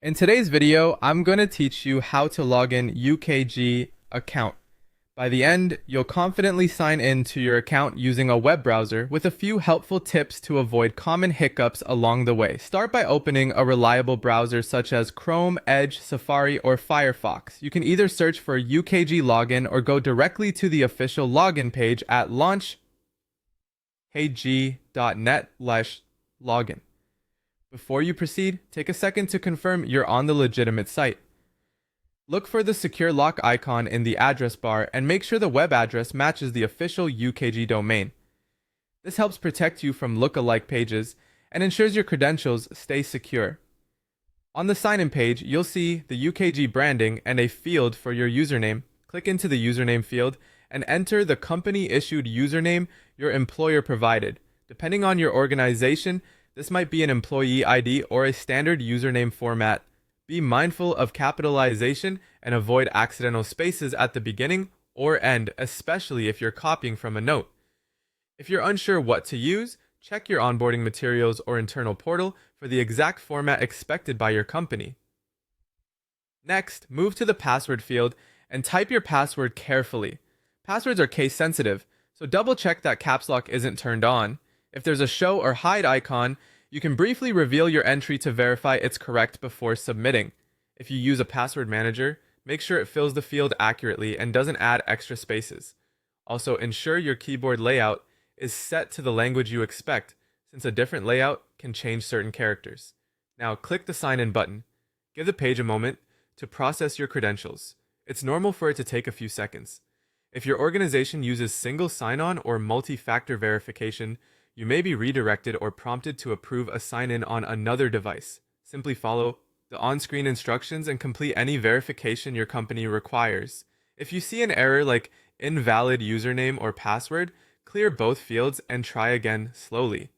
In today's video, I'm going to teach you how to log in UKG account. By the end, you'll confidently sign in to your account using a web browser with a few helpful tips to avoid common hiccups along the way. Start by opening a reliable browser such as Chrome, Edge, Safari, or Firefox. You can either search for UKG login or go directly to the official login page at launchheyg.net/login. Before you proceed, take a second to confirm you're on the legitimate site. Look for the secure lock icon in the address bar and make sure the web address matches the official UKG domain. This helps protect you from look-alike pages and ensures your credentials stay secure. On the sign-in page, you'll see the UKG branding and a field for your username. Click into the username field and enter the company-issued username your employer provided. Depending on your organization, this might be an employee ID or a standard username format. Be mindful of capitalization and avoid accidental spaces at the beginning or end, especially if you're copying from a note. If you're unsure what to use, check your onboarding materials or internal portal for the exact format expected by your company. Next, move to the password field and type your password carefully. Passwords are case sensitive, so double check that caps lock isn't turned on. If there's a show or hide icon, you can briefly reveal your entry to verify it's correct before submitting. If you use a password manager, make sure it fills the field accurately and doesn't add extra spaces. Also, ensure your keyboard layout is set to the language you expect, since a different layout can change certain characters. Now, click the sign in button. Give the page a moment to process your credentials. It's normal for it to take a few seconds. If your organization uses single sign-on or multi-factor verification, you may be redirected or prompted to approve a sign-in on another device. Simply follow the on-screen instructions and complete any verification your company requires. If you see an error like invalid username or password, clear both fields and try again slowly.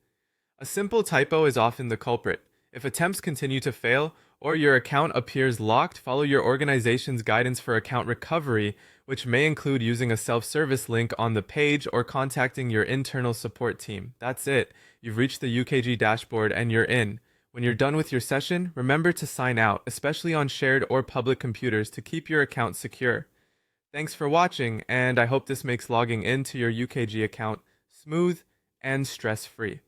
A simple typo is often the culprit. If attempts continue to fail or your account appears locked, follow your organization's guidance for account recovery, which may include using a self-service link on the page or contacting your internal support team. That's it. You've reached the UKG dashboard and you're in. When you're done with your session, remember to sign out, especially on shared or public computers, to keep your account secure. Thanks for watching, and I hope this makes logging into your UKG account smooth and stress-free.